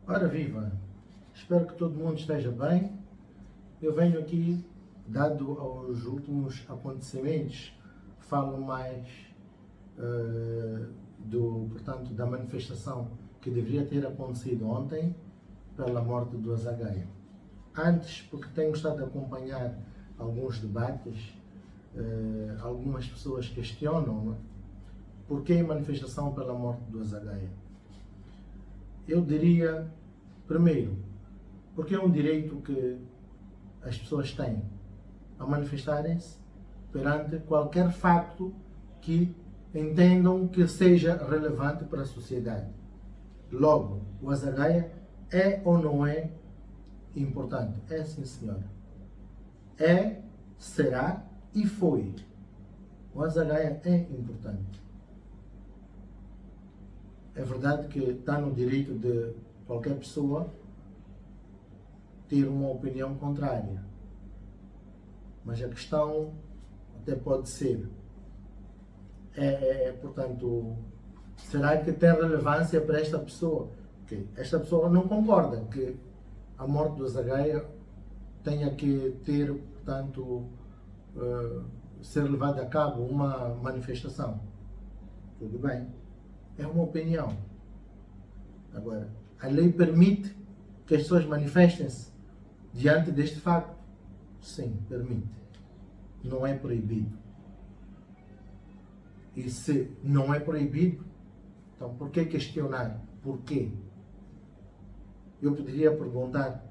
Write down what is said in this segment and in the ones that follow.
Ora viva, espero que todo mundo esteja bem. Eu venho aqui, dado aos últimos acontecimentos, falo mais portanto, da manifestação que deveria ter acontecido ontem pela morte do Azagaia. Antes, porque tenho estado a acompanhar alguns debates, algumas pessoas questionam por que a manifestação pela morte do Azagaia. Eu diria, primeiro, porque é um direito que as pessoas têm a manifestarem-se perante qualquer facto que entendam que seja relevante para a sociedade. Logo, o Azagaia é ou não é importante? É, sim, senhora. É, será e foi. O Azagaia é importante. É verdade que está no direito de qualquer pessoa ter uma opinião contrária. Mas a questão até pode ser, portanto, será que tem relevância para esta pessoa? Okay. Esta pessoa não concorda que a morte do Azagaia tenha que ter, portanto, ser levada a cabo uma manifestação. Tudo bem. É uma opinião. Agora, a lei permite que as pessoas manifestem-se diante deste facto? Sim, permite. Não é proibido. E se não é proibido, então por que questionar? Por quê? Eu poderia perguntar,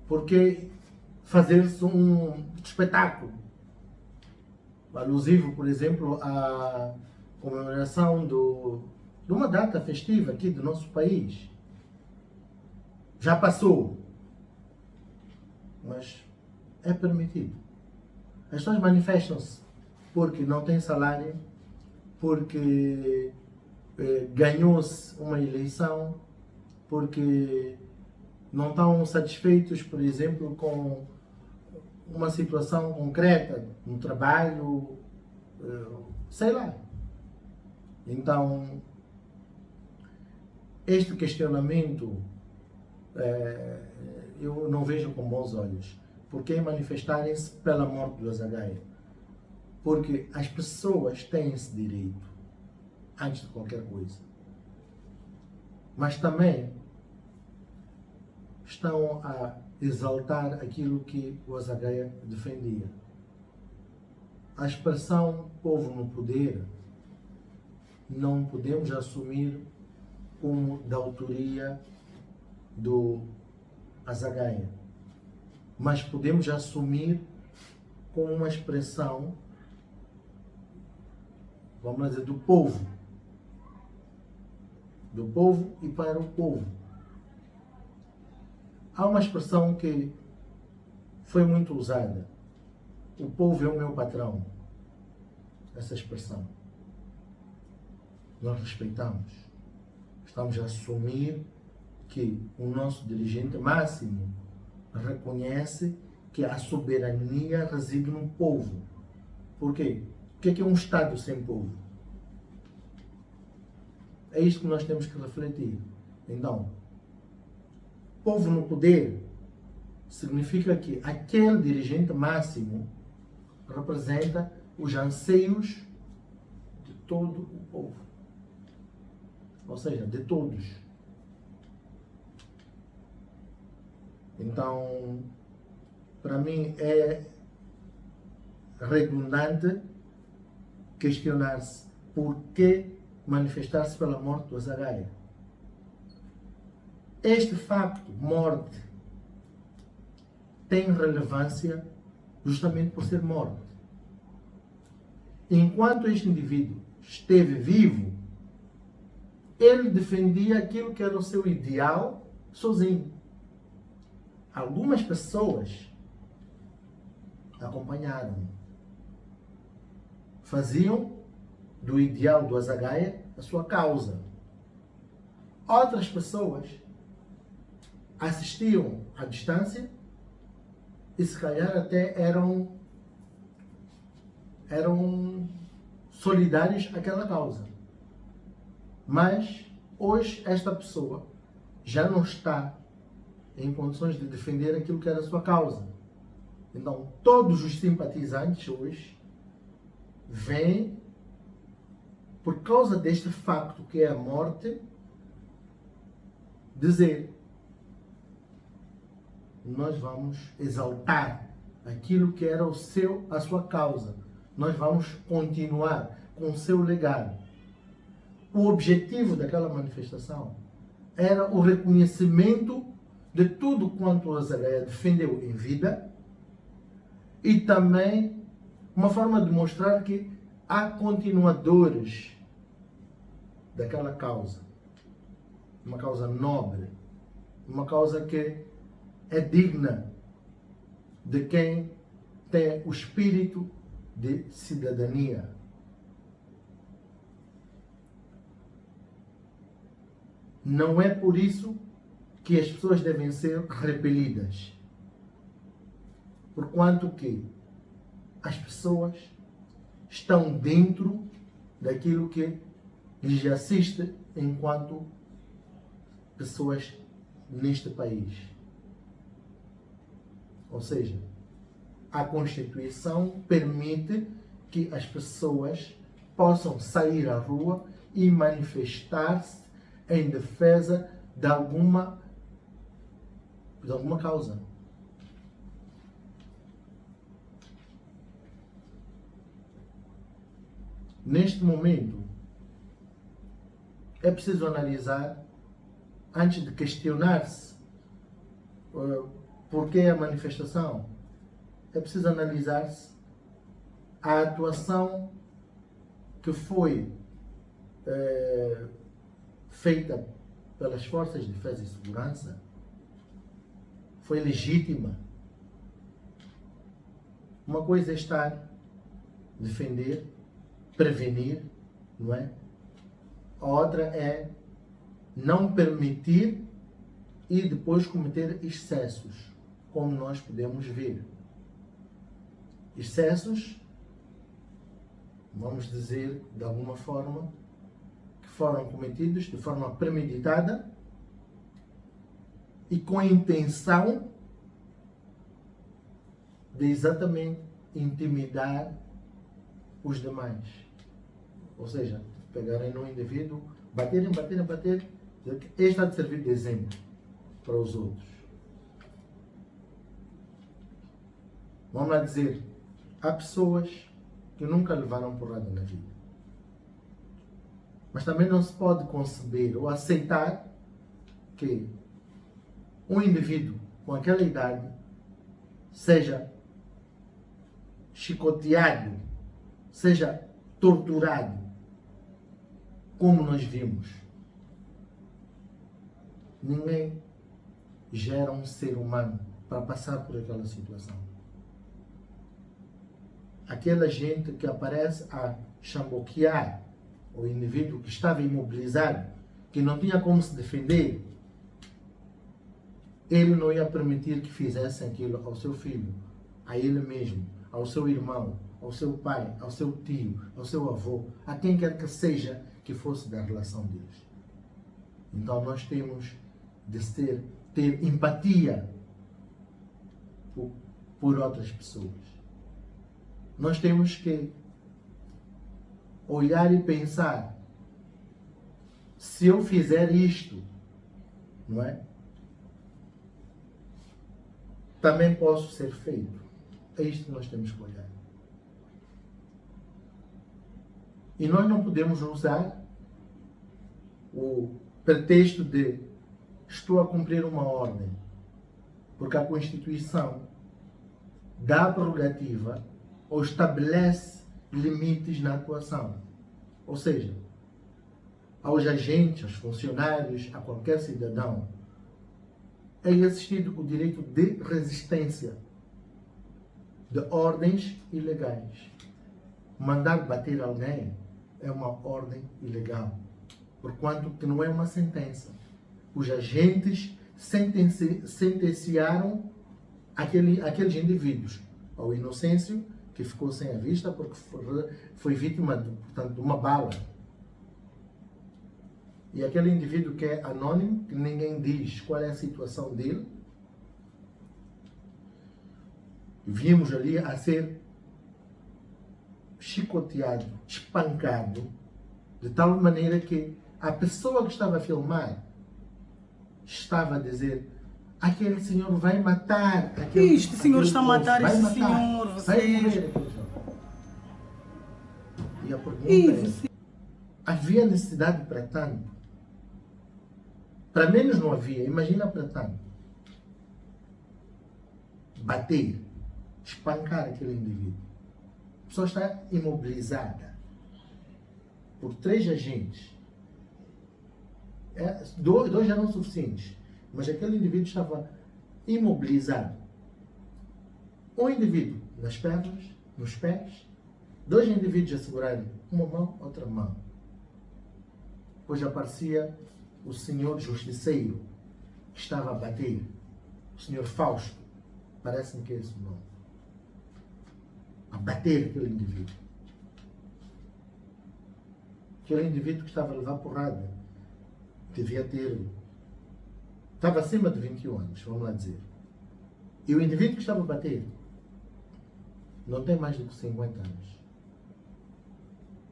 por que fazer-se um espetáculo? Alusivo, por exemplo, à comemoração de uma data festiva aqui do nosso país. Já passou, mas é permitido. As pessoas manifestam-se porque não têm salário, porque ganhou-se uma eleição, porque não estão satisfeitos, por exemplo, com uma situação concreta, um trabalho, sei lá. Então, este questionamento eu não vejo com bons olhos. Por que manifestarem-se pela morte do Azagaia? Porque as pessoas têm esse direito, antes de qualquer coisa. Mas também estão a exaltar aquilo que o Azagaia defendia. A expressão povo no poder não podemos assumir como da autoria do Azagaia, mas podemos assumir como uma expressão, vamos dizer, do povo e para o povo. Há uma expressão que foi muito usada: o povo é o meu patrão. Essa expressão nós respeitamos. Estamos a assumir que o nosso dirigente máximo reconhece que a soberania reside no povo. Por quê? O que é um Estado sem povo? É isto que nós temos que refletir. Então, povo no poder significa que aquele dirigente máximo representa os anseios de todo o povo. Ou seja, de todos. Então, para mim é redundante questionar-se por que manifestar-se pela morte do Azagaia. Este facto, morte, tem relevância justamente por ser morte. Enquanto este indivíduo esteve vivo, ele defendia aquilo que era o seu ideal sozinho. Algumas pessoas acompanharam, faziam do ideal do Azagaia a sua causa. Outras pessoas assistiam à distância e se calhar até eram solidários àquela causa. Mas hoje esta pessoa já não está em condições de defender aquilo que era a sua causa. Então, todos os simpatizantes hoje vêm, por causa deste facto que é a morte, dizer: nós vamos exaltar aquilo que era a sua causa. Nós vamos continuar com o seu legado. O objetivo daquela manifestação era o reconhecimento de tudo quanto o Azaleia defendeu em vida e também uma forma de mostrar que há continuadores daquela causa. Uma causa nobre, uma causa que é digna de quem tem o espírito de cidadania. Não é por isso que as pessoas devem ser repelidas. Porquanto que as pessoas estão dentro daquilo que lhes assiste enquanto pessoas neste país. Ou seja, a Constituição permite que as pessoas possam sair à rua e manifestar-se em defesa de alguma causa. Neste momento, é preciso analisar, antes de questionar-se por que a manifestação, é preciso analisar-se a atuação que foi feita pelas forças de defesa e segurança. Foi legítima. Uma coisa é estar, defender, prevenir, não é? A outra é não permitir e depois cometer excessos, como nós podemos ver. Excessos, vamos dizer de alguma forma, que foram cometidos de forma premeditada e com a intenção de exatamente intimidar os demais. Ou seja, pegarem no indivíduo, baterem, dizer que este está de servir de exemplo para os outros. Vamos lá dizer, há pessoas que nunca levaram porrada na vida. Mas também não se pode conceber ou aceitar que um indivíduo com aquela idade seja chicoteado, seja torturado, como nós vimos. Ninguém gera um ser humano para passar por aquela situação. Aquela gente que aparece a chamboquear o indivíduo que estava imobilizado, que não tinha como se defender, ele não ia permitir que fizessem aquilo ao seu filho, a ele mesmo, ao seu irmão, ao seu pai, ao seu tio, ao seu avô, a quem quer que seja que fosse da relação deles. Então nós temos de ter empatia por outras pessoas. Nós temos que olhar e pensar, se eu fizer isto, não é? Também posso ser feito. É isto que nós temos que olhar. E nós não podemos usar o pretexto de estou a cumprir uma ordem, porque a Constituição dá a prerrogativa ou estabelece limites na atuação. Ou seja, aos agentes, aos funcionários, a qualquer cidadão, é existido o direito de resistência de ordens ilegais. Mandar bater alguém é uma ordem ilegal, porquanto que não é uma sentença. Os agentes sentenciaram aqueles indivíduos ao Inocêncio, que ficou sem a vista porque foi vítima, portanto, de uma bala. E aquele indivíduo que é anônimo, que ninguém diz qual é a situação dele, vimos ali a ser chicoteado, espancado, de tal maneira que a pessoa que estava a filmar estava a dizer: aquele senhor vai matar, Este senhor está a matar vai esse matar, senhor, vai morrer vocês. aquele senhor. E a pergunta E é: você. havia necessidade para tanto? Para menos não havia, imagina para tanto. Bater, espancar aquele indivíduo. A pessoa está imobilizada por 3 agentes. Dois eram suficientes, mas aquele indivíduo estava imobilizado. Um indivíduo nas pernas, nos pés, 2 indivíduos a segurarem uma mão, outra mão. Depois aparecia o senhor justiceiro que estava a bater, o senhor Fausto, parece-me que é esse o nome, a bater aquele indivíduo. Aquele indivíduo que estava a levar porrada devia ter, estava acima de 21 anos, vamos lá dizer. E o indivíduo que estava a bater não tem mais do que 50 anos.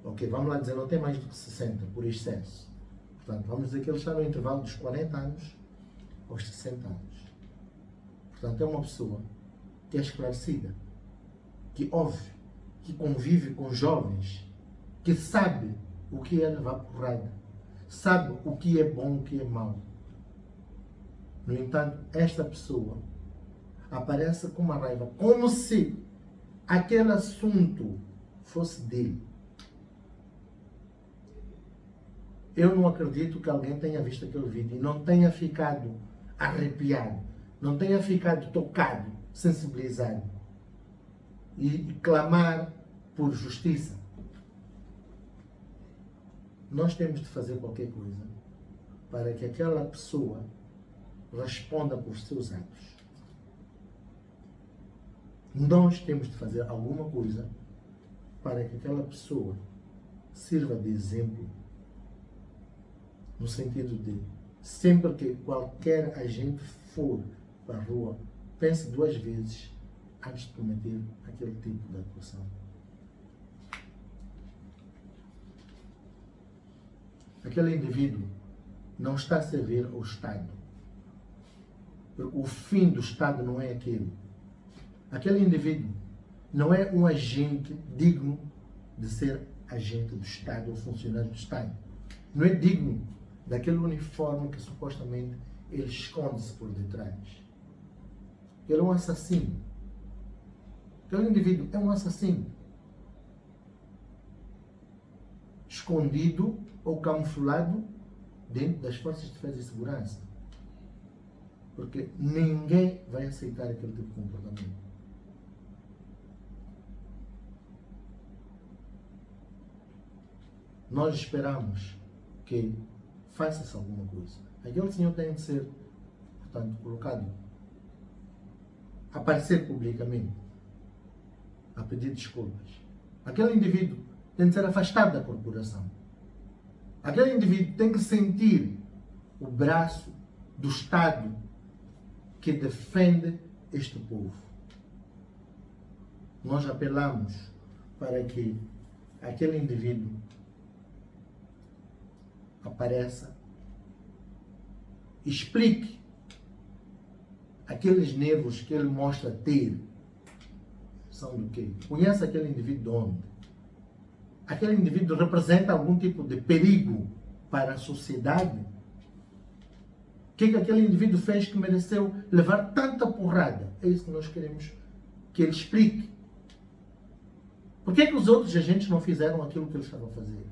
Ok, vamos lá dizer, não tem mais do que 60, por excesso. Portanto, vamos dizer que ele está no intervalo dos 40 anos aos 60 anos. Portanto, é uma pessoa que é esclarecida, que ouve, que convive com jovens, que sabe o que é levar porrada, sabe o que é bom, o que é mau. No entanto, esta pessoa aparece com uma raiva, como se aquele assunto fosse dele. Eu não acredito que alguém tenha visto aquele vídeo e não tenha ficado arrepiado, não tenha ficado tocado, sensibilizado e clamar por justiça. Nós temos de fazer qualquer coisa para que aquela pessoa responda por seus atos. Nós temos de fazer alguma coisa para que aquela pessoa sirva de exemplo, no sentido de, sempre que qualquer agente for para a rua, pense 2 vezes antes de cometer aquele tipo de atuação. Aquele indivíduo não está a servir ao Estado. O fim do Estado não é aquele. Aquele indivíduo não é um agente digno de ser agente do Estado ou funcionário do Estado. Não é digno daquele uniforme que supostamente ele esconde-se por detrás. Ele é um assassino. Aquele indivíduo é um assassino. Escondido ou camuflado dentro das forças de defesa e segurança. Porque ninguém vai aceitar aquele tipo de comportamento. Nós esperamos que faça-se alguma coisa. Aquele senhor tem de ser, portanto, colocado, aparecer publicamente, a pedir desculpas. Aquele indivíduo tem de ser afastado da corporação. Aquele indivíduo tem que sentir o braço do Estado que defende este povo. Nós apelamos para que aquele indivíduo apareça, explique aqueles nervos que ele mostra ter são do quê? Conhece aquele indivíduo de onde? Aquele indivíduo representa algum tipo de perigo para a sociedade? O que aquele indivíduo fez que mereceu levar tanta porrada? É isso que nós queremos que ele explique. Por que os outros agentes não fizeram aquilo que eles estavam a fazer?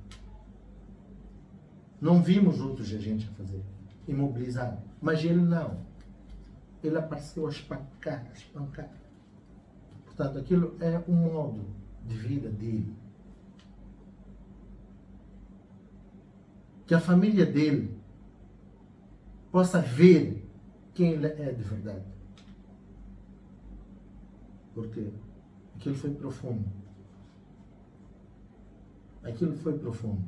Não vimos outros agentes a fazer, imobilizado. Mas ele não. Ele apareceu a espancar, a espancar. Portanto, aquilo é um modo de vida dele. Que a família dele possa ver quem ele é de verdade. Porque aquilo foi profundo. Aquilo foi profundo.